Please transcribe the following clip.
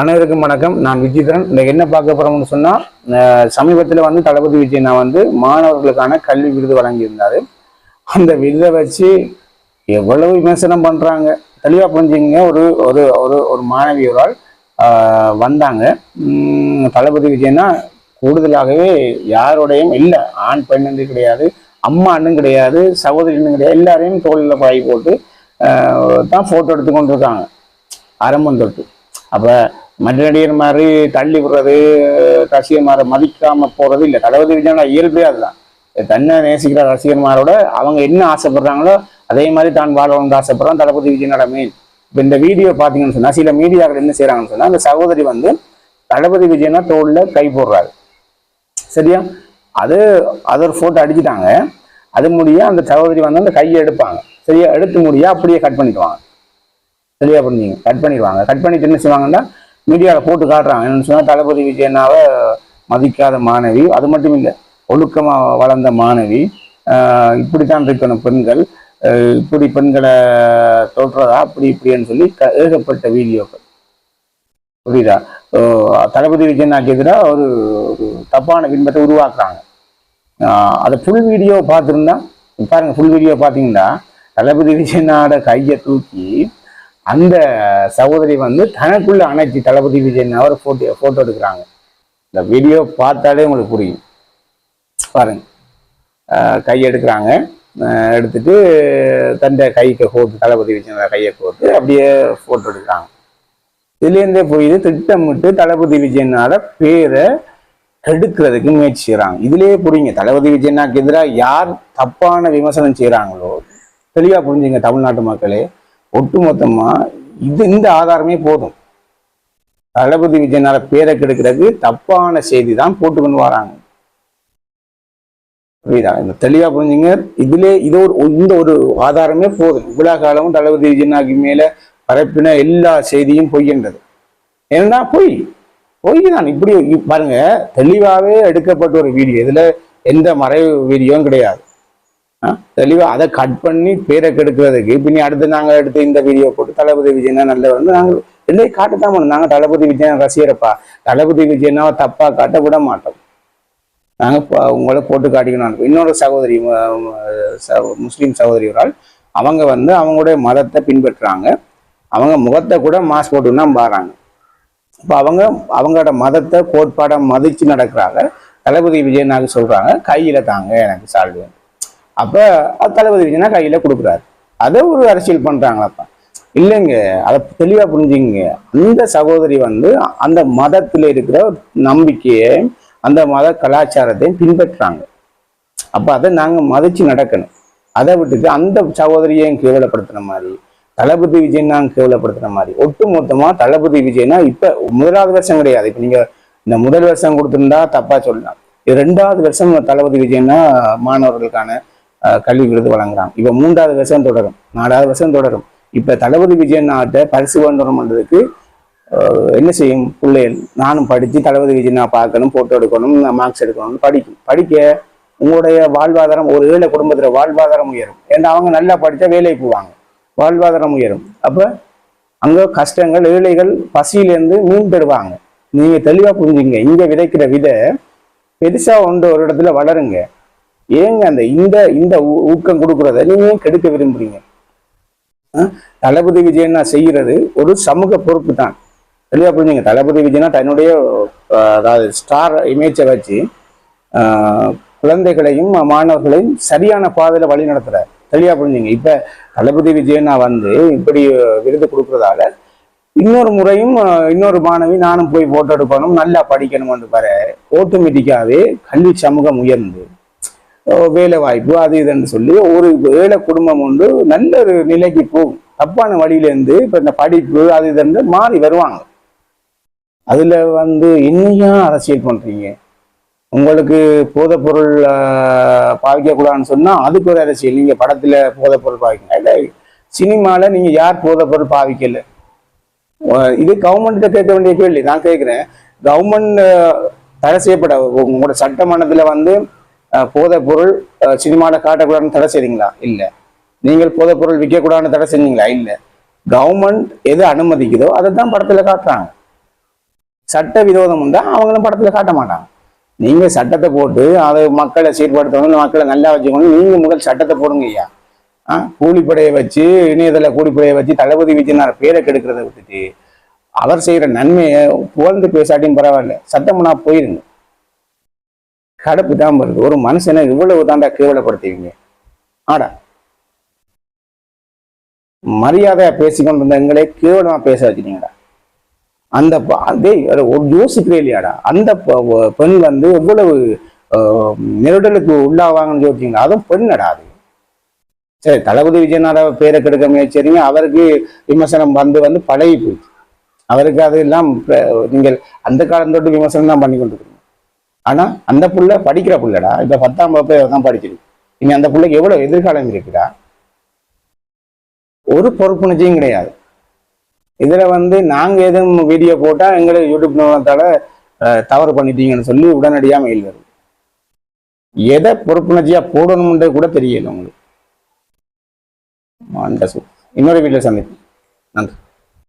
அனைவருக்கும் வணக்கம். நான் விஜயதரன். இந்த என்ன பார்க்க போறோம்னு சொன்னா, சமீபத்தில் வந்து தளபதி விஜய் வந்து மாணவர்களுக்கான கல்வி விருது வழங்கியிருந்தாரு. அந்த விருதை வச்சு எவ்வளவு விமர்சனம் பண்றாங்க தெளிவா புரிஞ்சுங்க. ஒரு ஒரு ஒரு ஒரு மாணவியோரால் வந்தாங்க. தளபதி விஜய்னா கூடுதலாகவே யாரோடையும் இல்லை, ஆண் பெண்ணு கிடையாது, அம்மா அண்ணும் கிடையாது, சகோதரின்னு கிடையாது, எல்லாரையும் தோளில் பாய் போட்டு தான் போட்டோ எடுத்து கொண்டிருக்காங்க ஆரம்பம் தொட்டு. அப்ப மற்ற நடிகர் மாதிரி தள்ளி விடுறது, ரசிகர்மாரை மதிக்காம போறது இல்லை. தளபதி விஜயோட இயல்பே அதுதான். தன்னை நேசிக்கிற ரசிகர்மாரோட அவங்க என்ன ஆசைப்படுறாங்களோ அதே மாதிரி தான் வாழணும்னு ஆசைப்படுறான் தளபதி விஜயனோட மெயின். இப்போ இந்த வீடியோ பார்த்தீங்கன்னு சொன்னா, சில மீடியாக்கள் என்ன செய்யறாங்கன்னு சொன்னா, அந்த சகோதரி வந்து தளபதி விஜயனா தோல்ல கை போடுறாரு. சரியா? அது ஒரு போட்டோ அடிச்சுட்டாங்க. அது முடிய அந்த சகோதரி வந்து அந்த கையை எடுப்பாங்க. சரியா? எடுத்து முடியா அப்படியே கட் பண்ணிடுவாங்க. சரியா புரிஞ்சுங்க? கட் பண்ணிடுவாங்க. கட் பண்ணிட்டு என்ன செய்வாங்கன்னா, மீடியாவில் போட்டு காட்டுறாங்க. என்னன்னு சொன்னா, தளபதி விஜயனாவை மதிக்காத மாணவி, அது மட்டும் இல்லை, ஒழுக்கமா வளர்ந்த மாணவி, இப்படித்தான் இருக்கணும் பெண்கள், இப்படி பெண்களை தோற்றதா அப்படி இப்படின்னு சொல்லி ஏகப்பட்ட வீடியோக்கள். புரியுதா? தளபதி விஜயனாக்கு எதிராக ஒரு தப்பான பின்பத்தை உருவாக்குறாங்க. அதை ஃபுல் வீடியோ பார்த்துருந்தா பாருங்க. ஃபுல் வீடியோ பார்த்தீங்கன்னா தளபதி விஜயனோட கையை தூக்கி அந்த சகோதரி வந்து தனக்குள்ள அணைச்சி தளபதி விஜய் அவர் போட்டோ எடுக்கிறாங்க. இந்த வீடியோ பார்த்தாலே உங்களுக்கு புரியும். பாருங்க, கை எடுக்கிறாங்க. எடுத்துட்டு தந்த கைக்கு போட்டு தளபதி விஜய் கையை போட்டு அப்படியே போட்டோ எடுக்கிறாங்க. இதுலேருந்தே போய் திட்டமிட்டு தளபதி விஜயனால பேரை கெடுக்கிறதுக்கு முயற்சி செய்யறாங்க. இதுலயே புரியுங்க, தளபதி விஜயனாக்கு எதிராக யார் தப்பான விமர்சனம் செய்யறாங்களோ தெளிவா புரிஞ்சுங்க. தமிழ்நாட்டு மக்களே, ஒட்டுமொத்தமா இந்த ஆதாரமே போதும். தளபதி விஜயனால பேரை கெடுக்கிறதுக்கு தப்பான செய்தி தான் போட்டு கொண்டு வராங்க. புரியுதா? இந்த தெளிவா புரிஞ்சுங்க. இந்த ஒரு ஆதாரமே போதும். இவ்வளவு காலமும் தளபதி விஜயனாக்கு மேல பரப்பின எல்லா செய்தியும் பொய்ன்றது. ஏன்னா பொய் தான். இப்படி பாருங்க, தெளிவாவே எடுக்கப்பட்ட ஒரு வீடியோ. இதுல எந்த மறைவு வீடியோவும் கிடையாது. தெளிவா அதை கட் பண்ணி பேரை கெடுக்கிறதுக்கு பின்னி அடுத்து நாங்க எடுத்து இந்த வீடியோ போட்டு தளபதி விஜயனா நல்ல வந்து நாங்கள் எல்லாம் காட்டத்தான் பண்ணோம். நாங்க தளபதி விஜயன் ரசிகரப்பா, தளபதி விஜயனாவை தப்பா காட்ட விட மாட்டோம். நாங்க உங்களை போட்டு காட்டிக்கணும். இன்னொரு சகோதரி, முஸ்லீம் சகோதரி ஒரு ஆள், அவங்க வந்து அவங்களுடைய மதத்தை பின்பற்றுறாங்க. அவங்க முகத்தை கூட மாஸ்க் போட்டுன்னா பாறாங்க. இப்போ அவங்களோட மதத்தை கோட்பாடை மதிச்சு நடக்கிறாங்க. தளபதி விஜயனாக்கு சொல்றாங்க, கையில தாங்க எனக்கு சால்வு. அப்ப தளபதி விஜயனா கையில கொடுக்குறாரு. அதை ஒரு அரசியல் பண்றாங்களாப்பா? இல்லைங்க, அதை தெளிவா புரிஞ்சுங்க. அந்த சகோதரி வந்து அந்த மதத்துல இருக்கிற நம்பிக்கையை, அந்த மத கலாச்சாரத்தையும் பின்பற்றுறாங்க. அப்ப அதை நாங்க மதிச்சு நடக்கணும். அதை விட்டுட்டு அந்த சகோதரியையும் கேவலப்படுத்துற மாதிரி, தளபதி விஜயனா கேவலப்படுத்துற மாதிரி, ஒட்டுமொத்தமா தளபதி விஜயனா இப்ப முதலாவது வருஷம் கிடையாது. இப்ப நீங்க இந்த முதல் வருஷம் கொடுத்திருந்தா தப்பா சொல்லலாம். இது 2வது வருஷம் தளபதி விஜயனா மாணவர்களுக்கான கல்வி விருது வழங்குறாங்க. இப்ப 3வது வருஷம் தொடரும், 4வது வருஷம் தொடரும். இப்ப தளபதி விஜயனாட்ட பரிசு வேண்டும்ன்றதுக்கு என்ன செய்யும்? பிள்ளைகள் நானும் படிச்சு தளபதி விஜயனா பார்க்கணும், போட்டோ எடுக்கணும், மார்க்ஸ் எடுக்கணும்னு படிக்க உங்களுடைய வாழ்வாதாரம், ஒரு ஏழை குடும்பத்துல வாழ்வாதாரம் உயரும். ஏன்னா அவங்க நல்லா படிச்சா வேலைக்கு போவாங்க, வாழ்வாதாரம் உயரும். அப்ப அங்க கஷ்டங்கள், ஏழைகள் பசியிலேருந்து மீண்டெடுவாங்க. நீங்க தெளிவா புரிஞ்சுங்க. இங்க விதைக்கிற விதை பெருசா ஒரு இடத்துல வளருங்க. ஏங்க அந்த இந்த ஊக்கம் கொடுக்கறத நீங்க கெடுக்க விரும்புறீங்க? தளபதி விஜயனா செய்யறது ஒரு சமூக பொறுப்பு தான். தெளிவா புரிஞ்சுங்க. தளபதி விஜயனா தன்னுடைய அதாவது ஸ்டார் இமேஜை வச்சு குழந்தைகளையும் மாணவர்களையும் சரியான பாதையில வழி நடத்துறாரு. தெளிவா புரிஞ்சுங்க. இப்ப தளபதி விஜயனா வந்து இப்படி விருது கொடுக்கறதால இன்னொரு முறையும் இன்னொரு மாணவி நானும் போய் போட்டோ எடுக்கணும், நல்லா படிக்கணும்னு பாரு, ஆட்டோமேட்டிக்காவே கல்வி சமூகம் உயர்ந்து வேலை வாய்ப்பு அது இதுன்னு சொல்லி ஒரு ஏழை குடும்பம் உண்டு நல்ல ஒரு நிலைக்கு போகும். தப்பான வழியிலேருந்து இப்ப இந்த படிப்பு அது இதுன்னு மாறி வருவாங்க. அதுல வந்து என்னையா அரசியல் பண்றீங்க? உங்களுக்கு போதைப் பொருள் பாவிக்க கூடாதுன்னு சொன்னா அதுக்கு ஒரு அரசியல். நீங்க படத்துல போதைப் பொருள் பாவிக்கணும், இல்ல சினிமால நீங்க யார் போதைப் பொருள் பாவிக்கல? இது கவர்மெண்ட்ட கேட்க வேண்டிய கேள்வி. நான் கேட்கிறேன், கவர்மெண்ட் தடை செய்யப்பட உங்களோட சட்டமன்றத்துல வந்து போதைப் பொருள் சினிமாவில் காட்டக்கூடாதுன்னு தடை செய்றீங்களா? இல்லை. நீங்கள் போதைப் பொருள் விற்கக்கூடாதுன்னு தடை செஞ்சீங்களா? இல்லை. கவர்மெண்ட் எது அனுமதிக்குதோ அதை தான் படத்துல காட்டுறாங்க. சட்ட விரோதம் உண்டா அவங்களும் படத்துல காட்ட மாட்டாங்க. நீங்க சட்டத்தை போட்டு அதை மக்களை சீர்படுத்தணும், மக்களை நல்லா வச்சுக்கணும். நீங்க முதல் சட்டத்தை போடுங்க ஐயா. கூலிப்படையை வச்சு இணையதள கூலிப்படையை வச்சு தளபதி விஜயனார் பேரை கெடுக்கிறத விட்டுட்டு அவர் செய்யற நன்மையை புகழ்ந்து பேசாட்டியும் பரவாயில்ல, சட்டம்னா போயிருங்க. கடப்பு தான் வருது. ஒரு மனுஷனை இவ்வளவு தாண்டா கேவலப்படுத்துவீங்க? ஆடா மரியாதையா பேசிக்கொண்டு இருந்த எங்களே கேவலமா பேச வச்சுட்டீங்கடா. அந்த அதே ஒரு யோசிக்கிறே இல்லையாடா, அந்த பெண் வந்து எவ்வளவு நெருடலுக்கு உள்ளாவாங்கன்னு சொல்லிட்டீங்களா? அதுவும் பெண்ணடா அது. சரி, தளபதி விஜயனார பேரை கெடுக்க முயற்சிங்க, அவருக்கு விமர்சனம் வந்து வந்து பழகி போயிடுச்சு. அவருக்கு அது எல்லாம் நீங்கள் அந்த காலம் தொட்டு விமர்சனம் தான் பண்ணி கொண்டு இருக்கீங்க. ஆனா அந்த புள்ள படிக்கிற புள்ளடா, இப்ப 10ஆம் வகுப்பே தான் படிச்சிருக்கு. இனி அந்த புள்ளைக்கு எவ்வளவு எதிர்காலம் இருக்குடா? ஒரு பொறுப்புணர்ச்சியும் கிடையாது. இதுல வந்து நாங்க எதுவும் வீடியோ போட்டா எங்களை யூடியூப் நிறுவனத்தால தவறு பண்ணிட்டீங்கன்னு சொல்லி உடனடியா மெயில் வரும். எதை பொறுப்புணர்ச்சியா போடணும்ன்றது கூட தெரியல உங்களுக்கு. இன்னொரு வீடியோ சந்திப்போம். நன்றி.